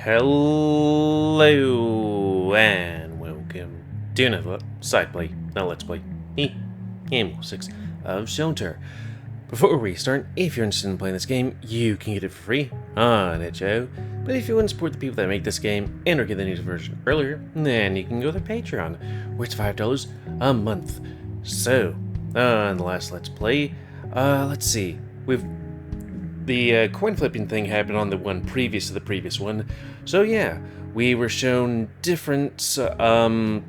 Hello and welcome to another side play, not let's play, me, GamerWolfSix of Shelter. Before we start, if you're interested in playing this game, you can get it for free on itch.io. But if you want to support the people that make this game and or get the news version earlier, then you can go to Patreon, where it's $5 a month. So, on the last Let's Play, let's see, the coin flipping thing happened on the one previous to the previous one. So yeah, we were shown different timelines,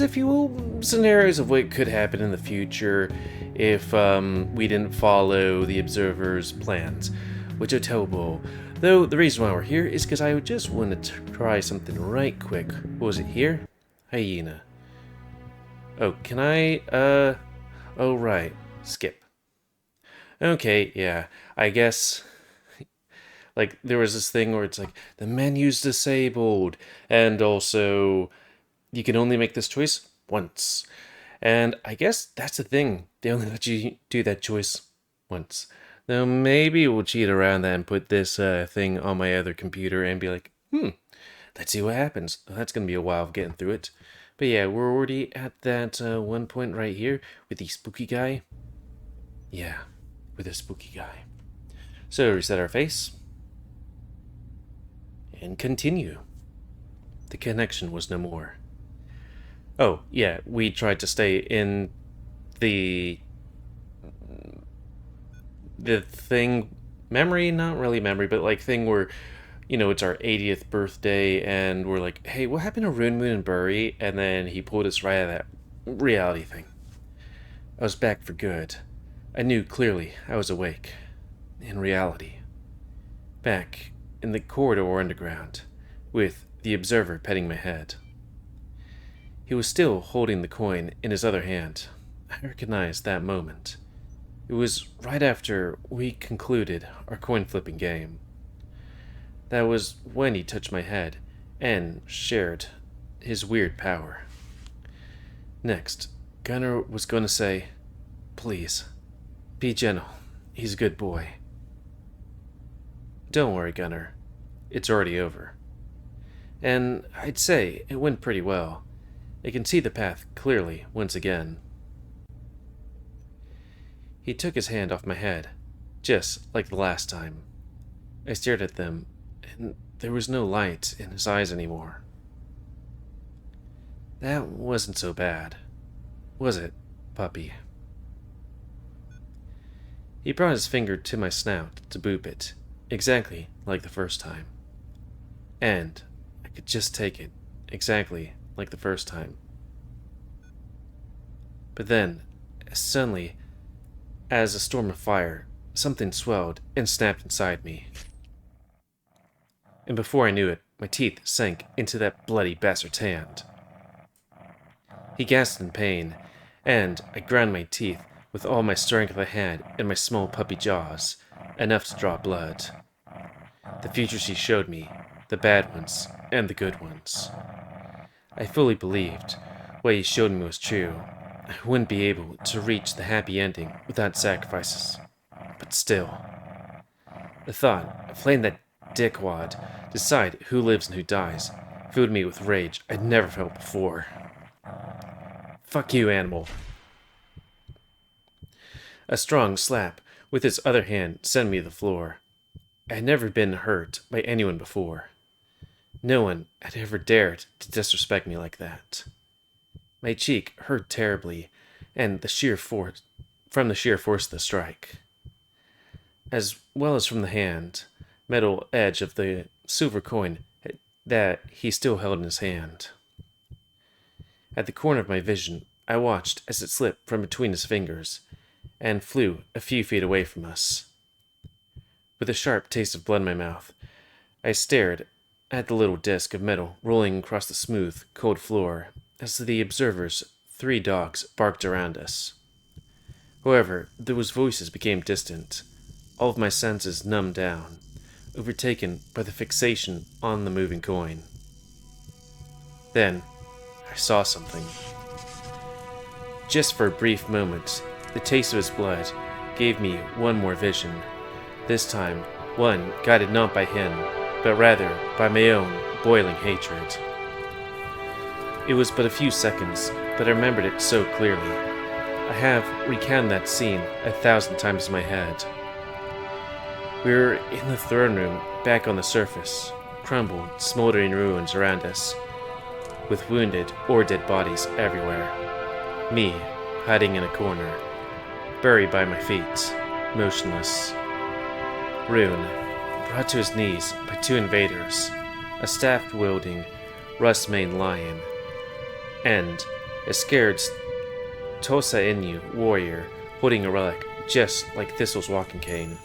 if you will, scenarios of what could happen in the future if we didn't follow the observer's plans, which are terrible. Though the reason why we're here is because I just wanted to try something right quick. What was it here? Hyena. Oh, can I, oh right, skip. Okay, yeah, I guess, like, there was this thing where it's like, the menu's disabled, and also, you can only make this choice once. And I guess that's the thing, they only let you do that choice once. Now, maybe we'll cheat around that and put this thing on my other computer and be like, let's see what happens. That's gonna be a while of getting through it. But yeah, we're already at that one point right here with the spooky guy. Yeah. With a spooky guy. So reset our face. And continue. The connection was no more. Oh, yeah, we tried to stay in the thing, memory, not really memory, but like thing where, you know, it's our 80th birthday and we're like, hey, what happened to Rune, Moon, and Bury? And then he pulled us right out of that reality thing. I was back for good. I knew clearly I was awake, in reality, back in the corridor underground, with the observer petting my head. He was still holding the coin in his other hand. I recognized that moment. It was right after we concluded our coin-flipping game. That was when he touched my head and shared his weird power. Next, Gunnar was going to say, "Please, be gentle. He's a good boy." Don't worry, Gunnar. It's already over. And I'd say it went pretty well. I can see the path clearly once again. He took his hand off my head, just like the last time. I stared at them, and there was no light in his eyes anymore. That wasn't so bad, was it, puppy? He brought his finger to my snout to boop it, exactly like the first time. And I could just take it, exactly like the first time. But then, suddenly, as a storm of fire, something swelled and snapped inside me. And before I knew it, my teeth sank into that bloody bastard's hand. He gasped in pain, and I ground my teeth with all my strength I had in my small puppy jaws, enough to draw blood. The futures he showed me, the bad ones and the good ones. I fully believed what he showed me was true. I wouldn't be able to reach the happy ending without sacrifices. But still, the thought of letting that dickwad decide who lives and who dies filled me with rage I'd never felt before. Fuck you, animal. A strong slap with his other hand sent me to the floor. I had never been hurt by anyone before. No one had ever dared to disrespect me like that. My cheek hurt terribly, and from the sheer force of the strike, as well as from the hand, metal edge of the silver coin that he still held in his hand. At the corner of my vision, I watched as it slipped from between his fingers and flew a few feet away from us. With a sharp taste of blood in my mouth, I stared at the little disc of metal rolling across the smooth, cold floor as the observer's 3 dogs barked around us. However, those voices became distant, all of my senses numbed down, overtaken by the fixation on the moving coin. Then, I saw something. Just for a brief moment, the taste of his blood gave me one more vision. This time, one guided not by him, but rather by my own boiling hatred. It was but a few seconds, but I remembered it so clearly. I have recounted that scene 1,000 times in my head. We were in the throne room, back on the surface, crumbled, smoldering ruins around us, with wounded or dead bodies everywhere. Me, hiding in a corner, buried by my feet, motionless. Rune, brought to his knees by 2 invaders, a staff-wielding, rust-maned lion, and a scared Tosa Inu warrior holding a relic just like Thistle's walking cane.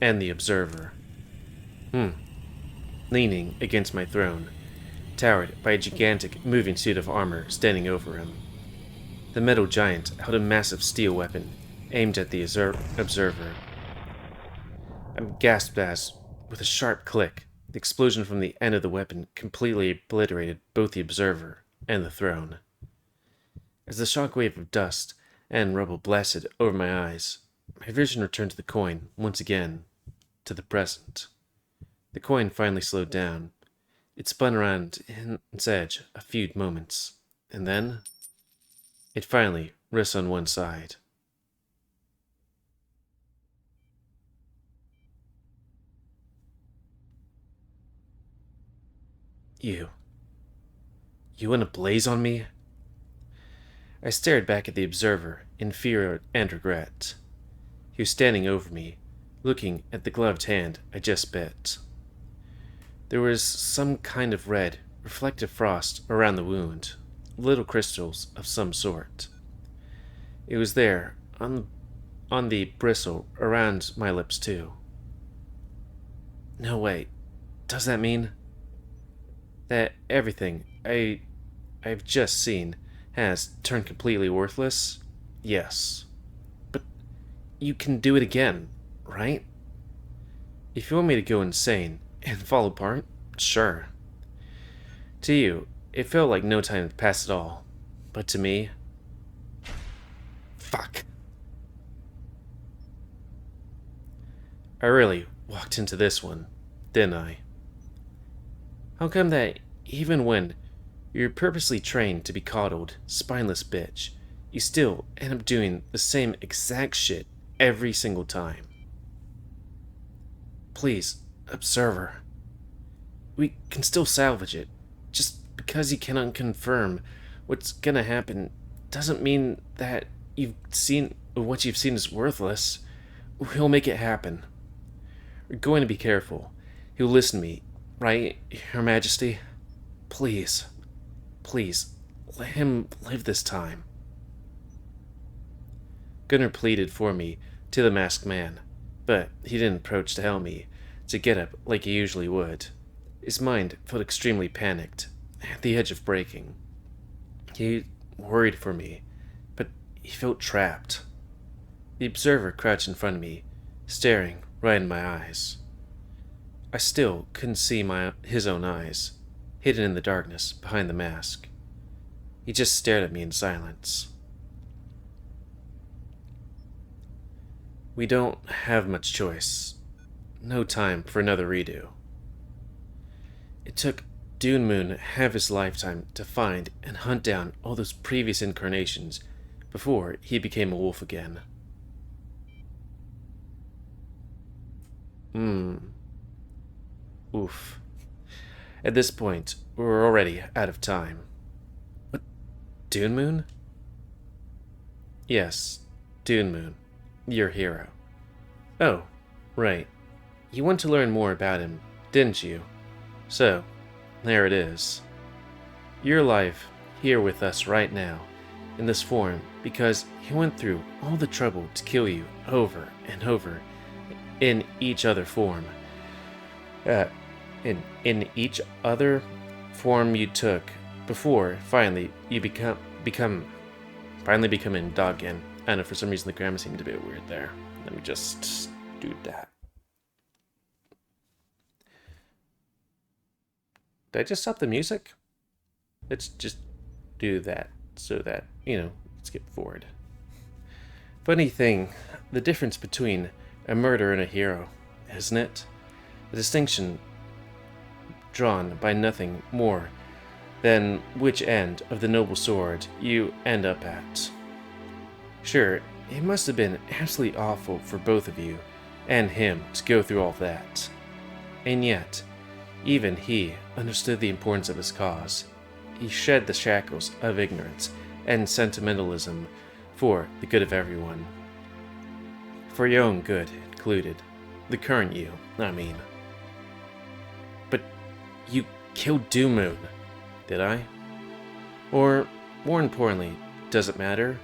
And the Observer. Leaning against my throne, towered by a gigantic moving suit of armor standing over him. The metal giant held a massive steel weapon aimed at the Observer. I gasped as, with a sharp click, the explosion from the end of the weapon completely obliterated both the Observer and the throne. As the shockwave of dust and rubble blasted over my eyes, my vision returned to the coin once again, to the present. The coin finally slowed down. It spun around in its edge a few moments, and then it finally rests on one side. You went ablaze on me? I stared back at the Observer in fear and regret. He was standing over me, looking at the gloved hand I just bit. There was some kind of red, reflective frost around the wound, little crystals of some sort. It was there, on the bristle around my lips too. No, wait, does that mean that everything I've just seen has turned completely worthless? Yes. But you can do it again, right? If you want me to go insane and fall apart, sure. To you, it felt like no time had passed at all. But to me... Fuck. I really walked into this one, didn't I? How come that even when you're purposely trained to be coddled, spineless bitch, you still end up doing the same exact shit every single time? Please, Observer. We can still salvage it. Just because you cannot confirm what's gonna happen doesn't mean that what you've seen is worthless. We'll make it happen. We're going to be careful. He'll listen to me, right, Your Majesty? Please, let him live this time. Gunnar pleaded for me to the masked man, but he didn't approach to help me to get up like he usually would. His mind felt extremely panicked, at the edge of breaking. He worried for me, but he felt trapped. The Observer crouched in front of me, staring right in my eyes. I still couldn't see his own eyes, hidden in the darkness behind the mask. He just stared at me in silence. We don't have much choice. No time for another redo. It took Dune Moon half his lifetime to find and hunt down all those previous incarnations before he became a wolf again. Oof. At this point, we're already out of time. What? Dune Moon? Yes, Dune Moon. Your hero. Oh, right. You want to learn more about him, didn't you? So, there it is. You're alive, here with us right now, in this form, because he went through all the trouble to kill you over and over, in each other form. In each other form you took before finally you becoming dog again. I don't know, for some reason the grammar seemed a bit weird there. Let me just do that. Did I just stop the music? Let's just do that so that, skip forward. Funny thing, the difference between a murderer and a hero, isn't it? The distinction drawn by nothing more than which end of the noble sword you end up at. Sure, it must have been absolutely awful for both of you and him to go through all that. And yet, even he understood the importance of his cause. He shed the shackles of ignorance and sentimentalism for the good of everyone. For your own good included. The current you, I mean. But you killed Doom Moon, did I? Or, more importantly, does it matter?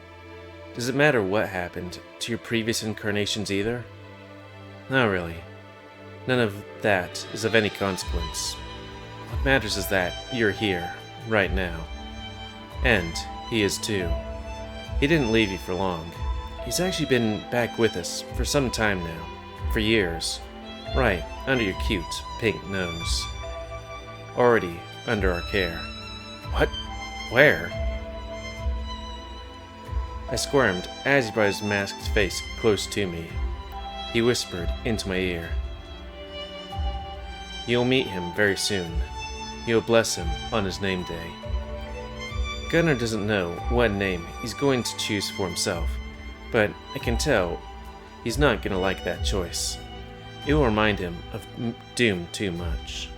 Does it matter what happened to your previous incarnations either? Not really. None of that is of any consequence. What matters is that you're here, right now. And he is too. He didn't leave you for long. He's actually been back with us for some time now. For years. Right under your cute, pink nose. Already under our care. What? Where? I squirmed as he brought his masked face close to me. He whispered into my ear. You'll meet him very soon. You'll bless him on his name day. Gunnar doesn't know what name he's going to choose for himself, but I can tell he's not going to like that choice. It will remind him of Doom too much.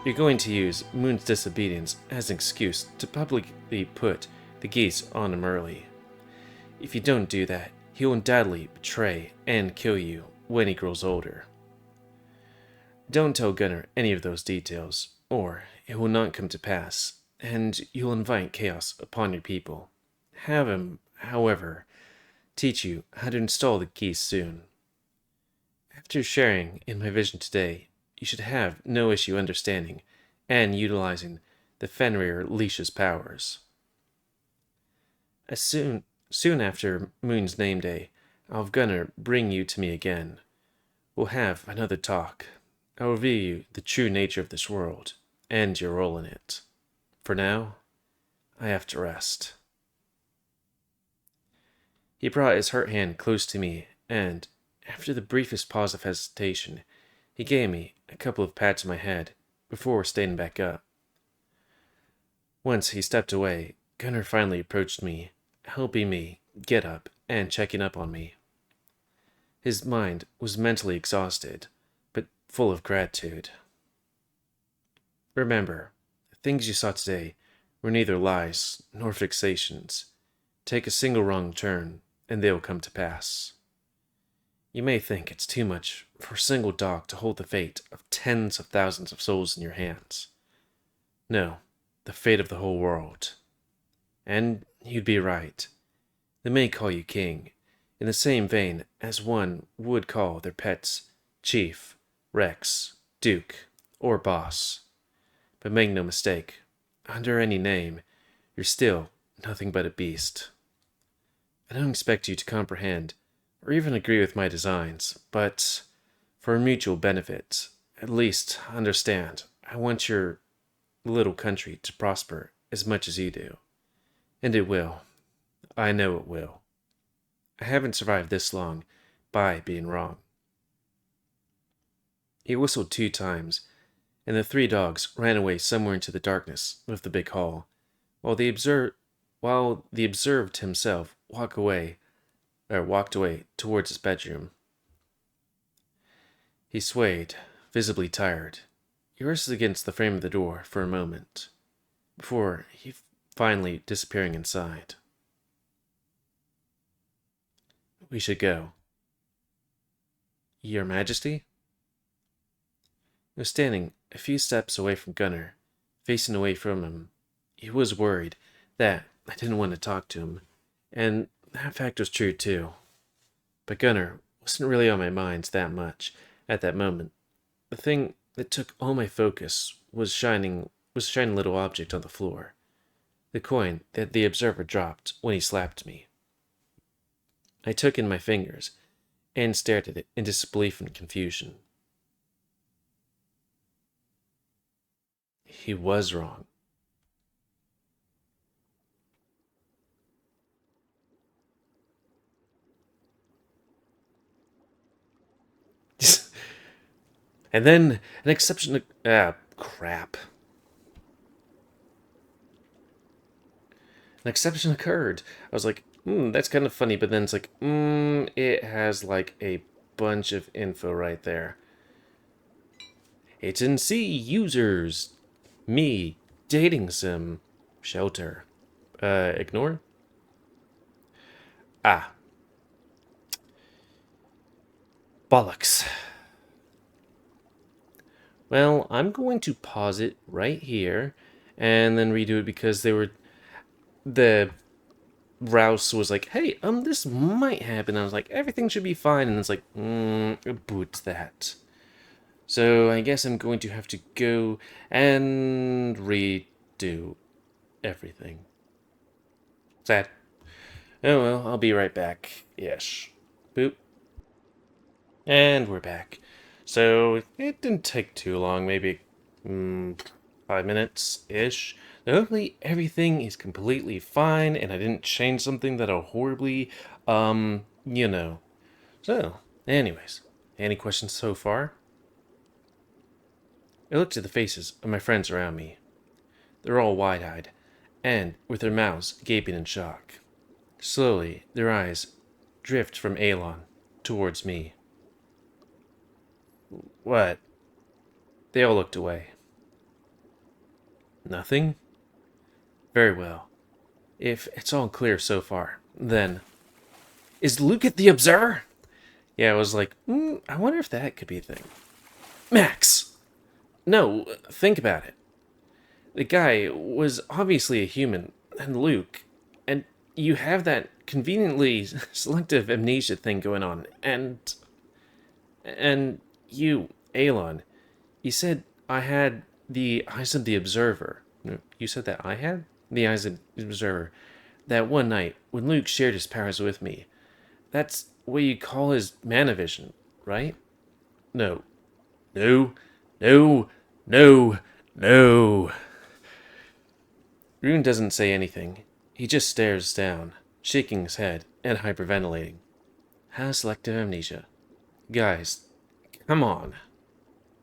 You're going to use Moon's disobedience as an excuse to publicly put the geese on him early. If you don't do that, he'll undoubtedly betray and kill you when he grows older. Don't tell Gunnar any of those details, or it will not come to pass, and you'll invite chaos upon your people. Have him, however, teach you how to install the geese soon. After sharing in my vision today, you should have no issue understanding and utilizing the Fenrir leash's powers. Soon after Moon's name day, I'll have Gunnar bring you to me again. We'll have another talk. I'll reveal you the true nature of this world and your role in it. For now, I have to rest. He brought his hurt hand close to me, and, after the briefest pause of hesitation, he gave me a couple of pats on my head before standing back up. Once he stepped away, Gunnar finally approached me, helping me get up and checking up on me. His mind was mentally exhausted, but full of gratitude. Remember, the things you saw today were neither lies nor fixations. Take a single wrong turn, and they will come to pass. You may think it's too much for a single dog to hold the fate of tens of thousands of souls in your hands. No, the fate of the whole world. And you'd be right. They may call you king, in the same vein as one would call their pets chief, rex, duke, or boss. But make no mistake, under any name, you're still nothing but a beast. I don't expect you to comprehend or even agree with my designs, but for a mutual benefit, at least understand I want your little country to prosper as much as you do. And it will. I know it will. I haven't survived this long by being wrong. He whistled 2 times, and the 3 dogs ran away somewhere into the darkness of the big hall, while the observed himself walked away towards his bedroom. He swayed, visibly tired. He rested against the frame of the door for a moment, before he finally disappearing inside. We should go. Your Majesty? He was standing a few steps away from Gunnar, facing away from him. He was worried that I didn't want to talk to him, and that fact was true too. But Gunnar wasn't really on my mind that much at that moment. The thing that took all my focus was a shiny little object on the floor. The coin that the observer dropped when he slapped me. I took in my fingers and stared at it in disbelief and confusion. He was wrong. And then an exception Crap. An exception occurred. I was like, that's kind of funny, but then it's like, it has like a bunch of info right there. H&C users. Me. Dating sim. Shelter. Ignore? Ah. Bollocks. Well, I'm going to pause it right here and then redo it because the Rouse was like, hey, this might happen. I was like, everything should be fine. And it's like, boot that. So I guess I'm going to have to go and redo everything. Sad. Oh well, I'll be right back. Yes. Boop. And we're back. So it didn't take too long, maybe 5 minutes-ish. Hopefully everything is completely fine and I didn't change something that'll horribly, you know. So, anyways, any questions so far? I looked at the faces of my friends around me. They're all wide-eyed, and with their mouths gaping in shock. Slowly, their eyes drift from Alon towards me. What? They all looked away. Nothing? Very well. If it's all clear so far, then... Is Luke at the Observer? Yeah, I was like, I wonder if that could be a thing. Max! No, think about it. The guy was obviously a human, and Luke, and you have that conveniently selective amnesia thing going on, and you, Alon, you said I had the eyes of the observer. No, you said that I had the eyes of the observer. That one night when Luke shared his powers with me. That's what you call his manavision, right? No. No. No. No. No. Rune doesn't say anything. He just stares down, shaking his head and hyperventilating. How selective amnesia? Guys, come on.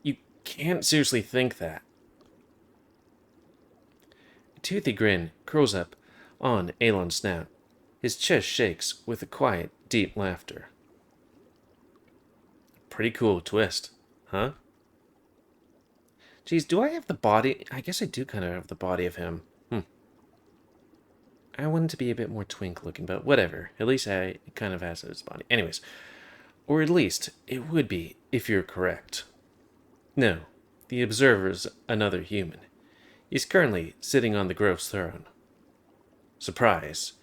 You can't seriously think that. A toothy grin curls up on Alon's snout. His chest shakes with a quiet, deep laughter. Pretty cool twist, huh? Geez, do I have the body? I guess I do kind of have the body of him. I want it to be a bit more twink looking, but whatever. At least I kind of has his body. Anyways, or at least it would be if you're correct. No, the Observer's another human. He's currently sitting on the Grove's throne. Surprise.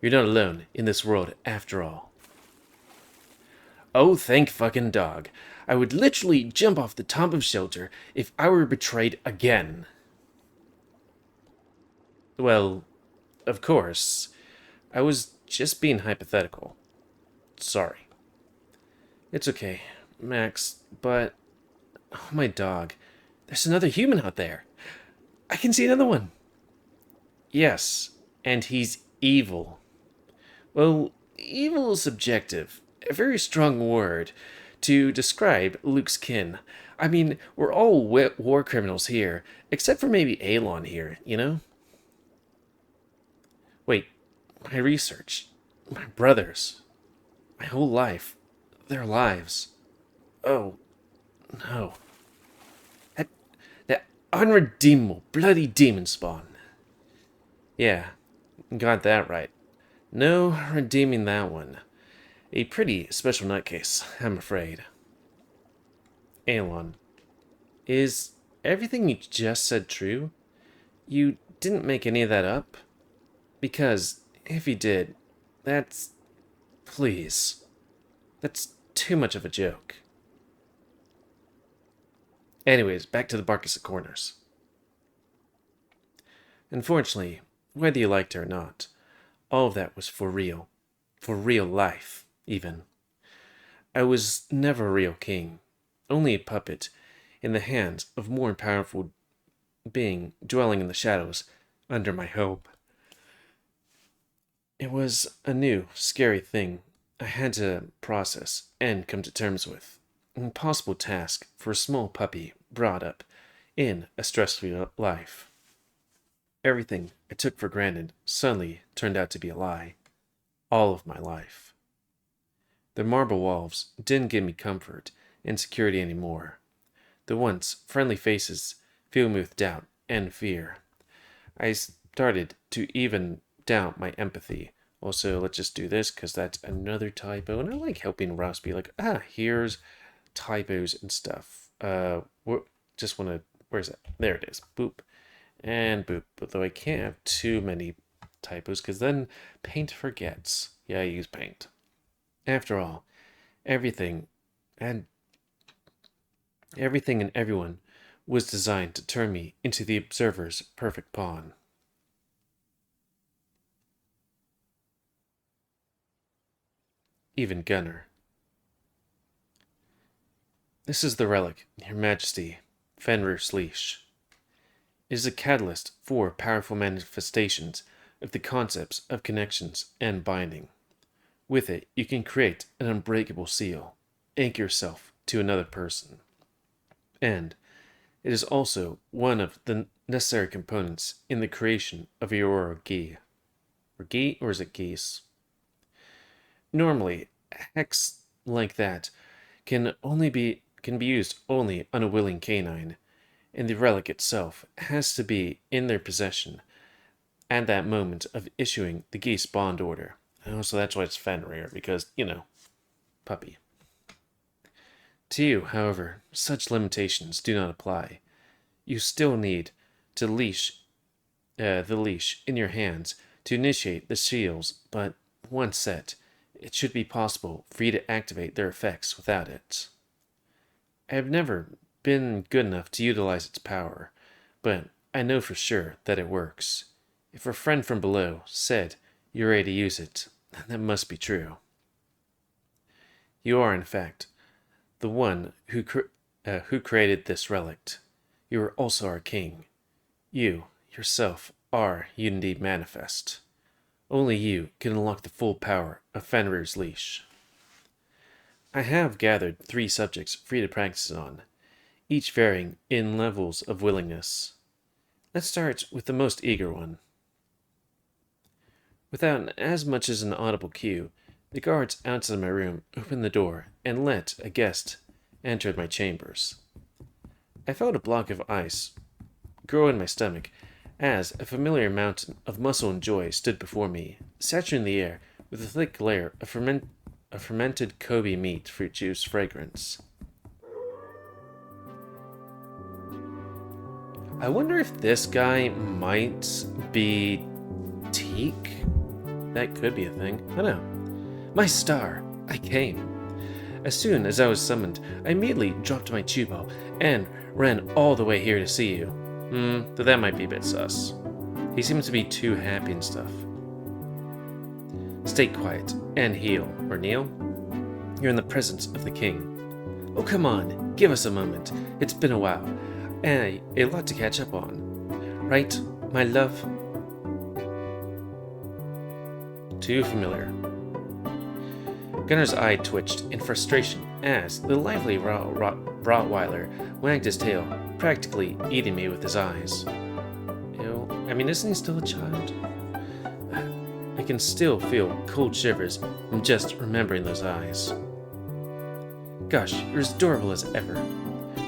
You're not alone in this world after all. Oh, thank fucking dog. I would literally jump off the top of shelter if I were betrayed again. Well, of course. I was just being hypothetical. Sorry. It's okay, Max, but... Oh, my dog. There's another human out there. I can see another one. Yes, and he's evil. Well, evil is subjective. A very strong word to describe Luke's kin. I mean, we're all war criminals here, except for maybe Alon here, you know? Wait, my research, my brothers, my whole life, their lives. Oh, no. That unredeemable, bloody demon spawn. Yeah, got that right. No redeeming that one. A pretty special nutcase, I'm afraid. Alon, is everything you just said true? You didn't make any of that up? Because if you did, that's... Please. That's too much of a joke. Anyways, back to the Barcus of Corners. Unfortunately, whether you liked it or not, all of that was for real. For real life, even. I was never a real king, only a puppet in the hands of a more powerful being dwelling in the shadows under my hope. It was a new, scary thing I had to process and come to terms with. An impossible task for a small puppy brought up in a stressful life. Everything I took for granted suddenly turned out to be a lie. All of my life. The marble walls didn't give me comfort and security anymore. The once friendly faces filled me with doubt and fear. I started to even doubt my empathy. Also, let's just do this because that's another typo, and I like helping Ross be like, here's typos and stuff. Just want to, where's that? There it is. Boop. And boop. Although I can't have too many typos because then Paint forgets. Yeah, I use Paint. After all, everything and everyone was designed to turn me into the observer's perfect pawn. Even Gunnar. This is the relic, Your Majesty, Fenrir's leash. It is a catalyst for powerful manifestations of the concepts of connections and binding. With it, you can create an unbreakable seal, anchor yourself to another person. And it is also one of the necessary components in the creation of your Gi. Or Gi, or is it geese? Normally, a hex like that can be used only on a willing canine, and the relic itself has to be in their possession at that moment of issuing the geese bond order. So that's why it's Fenrir, because, puppy. To you, however, such limitations do not apply. You still need to the leash in your hands to initiate the seals, but once set, it should be possible for you to activate their effects without it. I have never been good enough to utilize its power, but I know for sure that it works. If a friend from below said you're ready to use it, then that must be true. You are, in fact, the one who created this relic. You are also our king. You, yourself, are Unity Manifest. Only you can unlock the full power of Fenrir's leash. I have gathered 3 subjects for you to practice on, each varying in levels of willingness. Let's start with the most eager one. Without as much as an audible cue, the guards outside my room opened the door and let a guest enter my chambers. I felt a block of ice grow in my stomach as a familiar mountain of muscle and joy stood before me, saturating the air with a thick layer of fermented Kobe meat fruit juice fragrance. I wonder if this guy might be Teak? That could be a thing. I don't know. My star! I came. As soon as I was summoned, I immediately dropped my chubo and ran all the way here to see you. Though that might be a bit sus. He seems to be too happy and stuff. Stay quiet and heal, or kneel. You're in the presence of the king. Oh, come on, give us a moment. It's been a while, and a lot to catch up on. Right, my love? Too familiar. Gunnar's eye twitched in frustration as the lively Rottweiler wagged his tail, practically eating me with his eyes. Ew. Isn't he still a child? I can still feel cold shivers from just remembering those eyes. Gosh, you're as adorable as ever.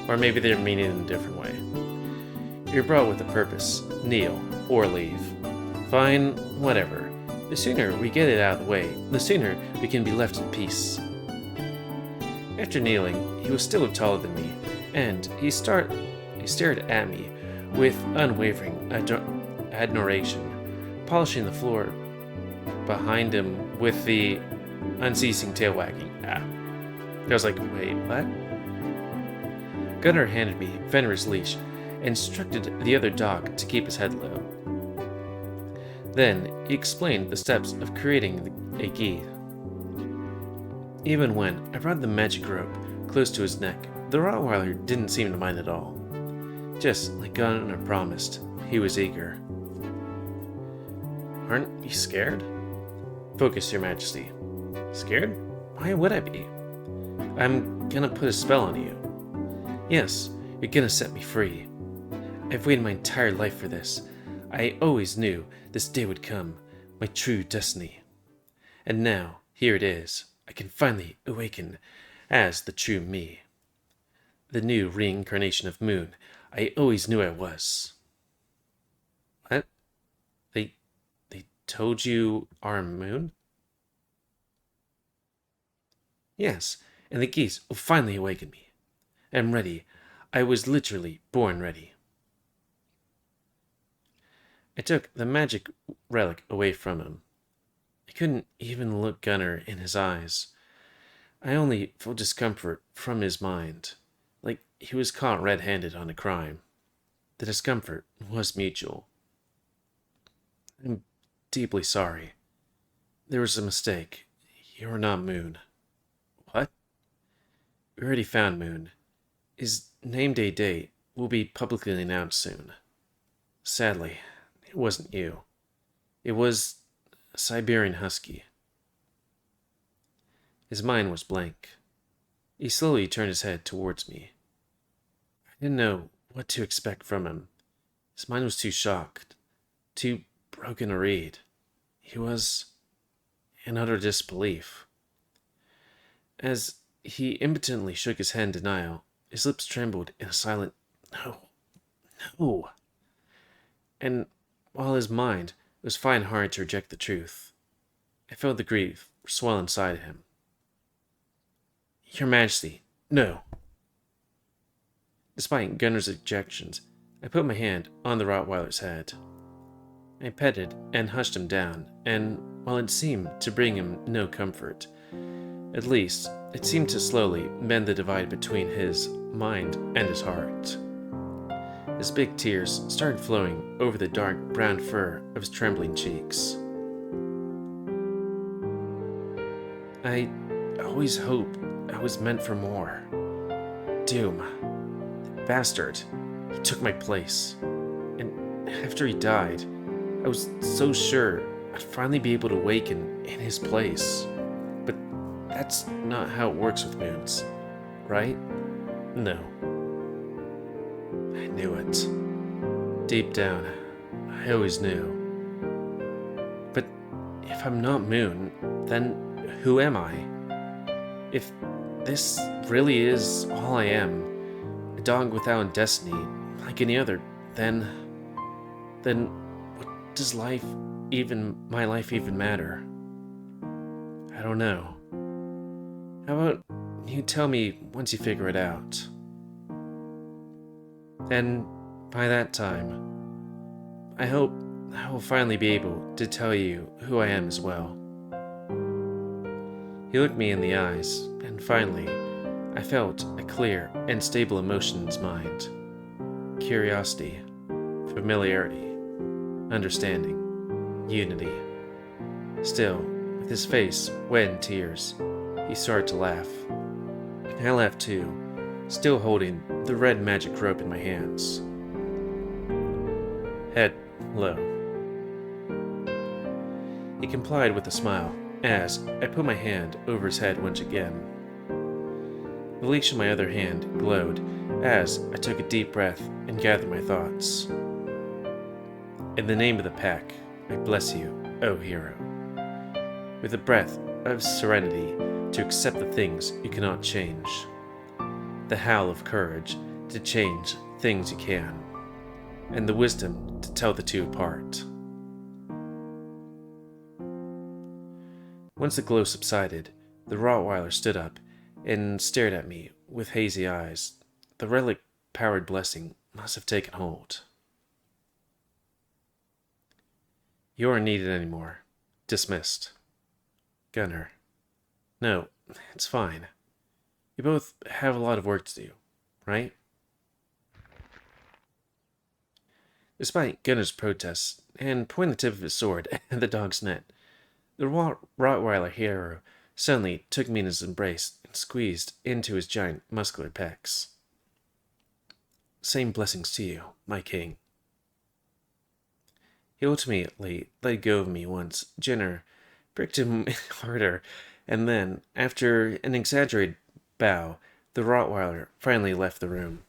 Or maybe they're meaning it in a different way. You're brought with a purpose. Kneel, or leave. Fine, whatever. The sooner we get it out of the way, the sooner we can be left in peace. After kneeling, he was still taller than me, and he stared at me with unwavering admiration, polishing the floor behind him with the unceasing tail wagging. I was like, wait, what? Gunnar handed me Fenrir's leash and instructed the other dog to keep his head low. Then he explained the steps of creating a gi. Even when I brought the magic rope close to his neck, the Rottweiler didn't seem to mind at all. Just like Gunnar promised, he was eager. Aren't you scared? Focus, Your Majesty. Scared? Why would I be? I'm gonna put a spell on you. Yes, you're gonna set me free. I've waited my entire life for this. I always knew this day would come, my true destiny. And now, here it is. I can finally awaken as the true me. The new reincarnation of Moon I always knew I was. What? They told you our Moon? Yes, and the geese will finally awaken me. I'm ready. I was literally born ready. I took the magic relic away from him. I couldn't even look Gunnar in his eyes. I only felt discomfort from his mind, like he was caught red-handed on a crime. The discomfort was mutual. I'm deeply sorry. There was a mistake. You're not Moon. What? We already found Moon. His name day date will be publicly announced soon. Sadly, it wasn't you. It was a Siberian husky. His mind was blank. He slowly turned his head towards me. I didn't know what to expect from him. His mind was too shocked, too broken to read. He was in utter disbelief. As he impotently shook his head in denial, his lips trembled in a silent no, no. And while his mind was finding hard to reject the truth, I felt the grief swell inside him. Your Majesty, no. Despite Gunnar's objections, I put my hand on the Rottweiler's head. I petted and hushed him down, and while it seemed to bring him no comfort, at least it seemed to slowly mend the divide between his mind and his heart. His big tears started flowing over the dark brown fur of his trembling cheeks. I always hoped I was meant for more. Doom, the bastard, he took my place. And after he died, I was so sure I'd finally be able to awaken in his place. But that's not how it works with moons, right? No. I knew it. Deep down, I always knew. But if I'm not Moon, then who am I? If this really is all I am, a dog without destiny, like any other, then what does my life even matter? I don't know. How about you tell me once you figure it out? And by that time, I hope I will finally be able to tell you who I am as well. He looked me in the eyes, and finally, I felt a clear and stable emotion in his mind. Curiosity, familiarity, understanding, unity. Still, with his face wet in tears, he started to laugh. I laughed too, still holding the red magic rope in my hands. Head low. He complied with a smile as I put my hand over his head once again. The leash in my other hand glowed as I took a deep breath and gathered my thoughts. In the name of the pack, I bless you, O hero. With a breath of serenity to accept the things you cannot change. The howl of courage to change things you can. And the wisdom to tell the two apart. Once the glow subsided, the Rottweiler stood up and stared at me with hazy eyes. The relic-powered blessing must have taken hold. You aren't needed anymore. Dismissed. Gunnar. No, it's fine. You both have a lot of work to do, right? Despite Gunnar's protests and pointing the tip of his sword at the dog's neck, the Rottweiler hero suddenly took me in his embrace and squeezed into his giant muscular pecs. Same blessings to you, my king. He ultimately let go of me once Jenner pricked him harder, and then, after an exaggerated bow, the Rottweiler finally left the room.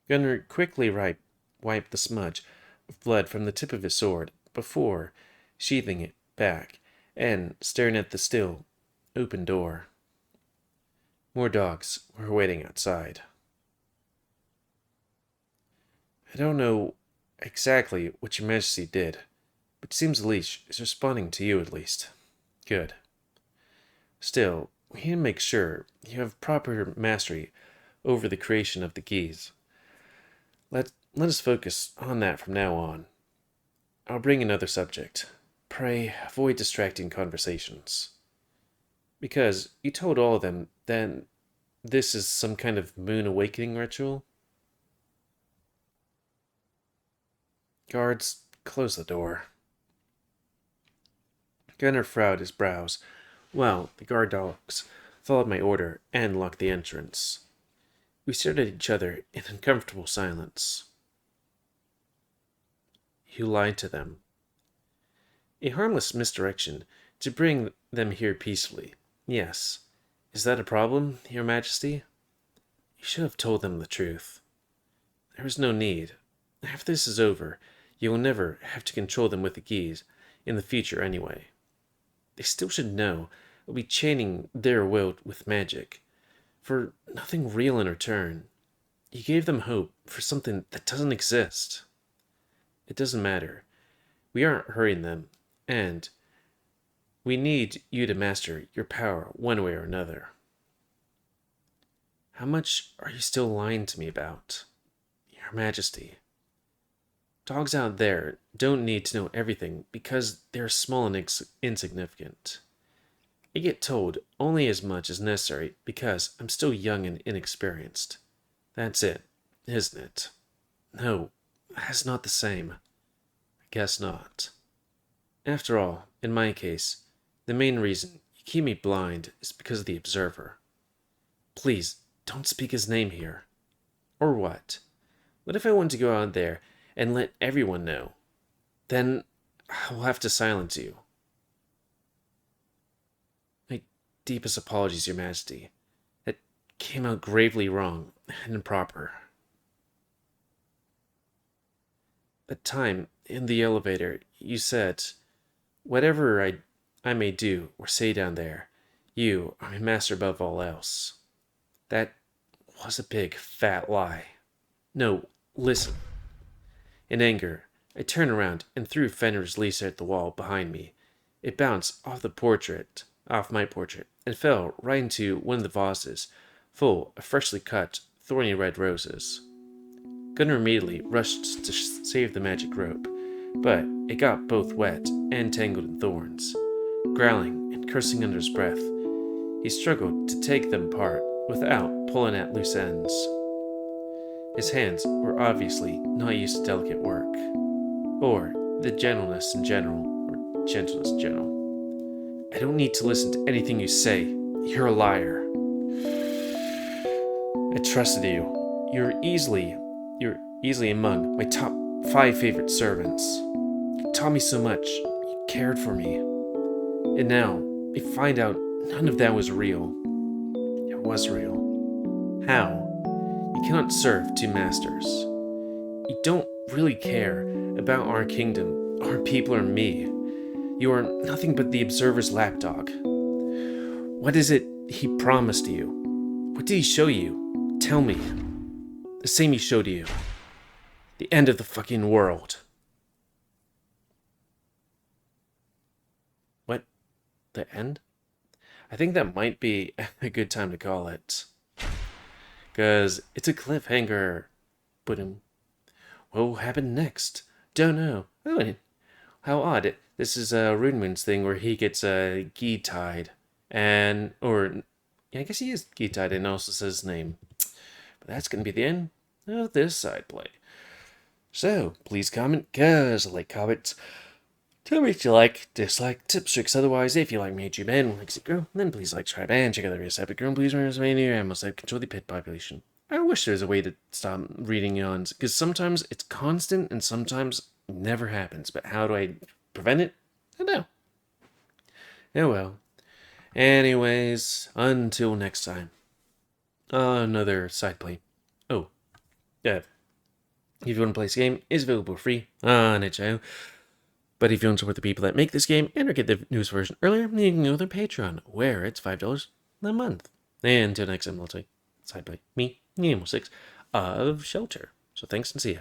Gunnar quickly wiped wipe the smudge of blood from the tip of his sword before sheathing it back and staring at the still open door. More dogs were waiting outside. I don't know exactly what your majesty did, but it seems the leash is responding to you at least. Good. Still, we need to make sure you have proper mastery over the creation of the keys. Let us focus on that from now on. I'll bring another subject. Pray avoid distracting conversations. Because you told all of them that this is some kind of moon awakening ritual. Guards, close the door. Gunnar furrowed his brows, while the guard dogs followed my order and locked the entrance. We stared at each other in uncomfortable silence. You lied to them. A harmless misdirection to bring them here peacefully. Yes. Is that a problem, Your Majesty? You should have told them the truth. There was no need. After this is over, you will never have to control them with the keys, in the future anyway. They still should know I'll be chaining their will with magic, for nothing real in return. You gave them hope for something that doesn't exist. It doesn't matter. We aren't hurting them, and we need you to master your power one way or another. How much are you still lying to me about? Your Majesty. Dogs out there don't need to know everything because they're small and insignificant. I get told only as much as necessary because I'm still young and inexperienced. That's it, isn't it? No, that's not the same. I guess not. After all, in my case, the main reason you keep me blind is because of the Observer. Please, don't speak his name here. Or what? What if I want to go out there and let everyone know? Then I'll have to silence you. My deepest apologies, Your Majesty. That came out gravely wrong and improper. That time, in the elevator, you said, whatever I may do or say down there, you are my master above all else. That was a big, fat lie. No, listen. In anger, I turned around and threw Fenrir's leash at the wall behind me. It bounced off my portrait, and fell right into one of the vases, full of freshly cut, thorny red roses. Gunnar immediately rushed to save the magic rope, but it got both wet and tangled in thorns. Growling and cursing under his breath, he struggled to take them apart without pulling at loose ends. His hands were obviously not used to delicate work, or the gentleness in general. I don't need to listen to anything you say. You're a liar. I trusted you. You're easily among my top 5 favorite servants. You taught me so much. You cared for me. And now, I find out none of that was real. It was real. How? You cannot serve 2 masters. You don't really care about our kingdom, our people, or me. You are nothing but the Observer's lapdog. What is it he promised you? What did he show you? Tell me. The same he showed you. The end of the fucking world. What? The end? I think that might be a good time to call it. Because it's a cliffhanger. But what will happen next? Don't know. Oh, how odd. This is a Runeman's thing where he gets gi-tied. I guess he is gi-tied and also says his name. But that's going to be the end of this side play. So, please comment, because I like comments. Tell me if you like, dislike, tips, tricks. Otherwise, if you like me, YouTube and likes it grow, then please like, subscribe, and check out the rest of it. Grow, please remember to and must control the pet population. I wish there was a way to stop reading yawns, because sometimes it's constant and sometimes it never happens. But how do I prevent it? I don't know. Oh well. Anyways, until next time. Another side play. Oh, yeah. If you want to play this game, it's available free on itch.io. But if you want to support the people that make this game and or get the newest version earlier, you can go to their Patreon, where it's $5 a month. And until next time, I'll take side by me, GamerWolfSix of Shelter. So thanks and see ya.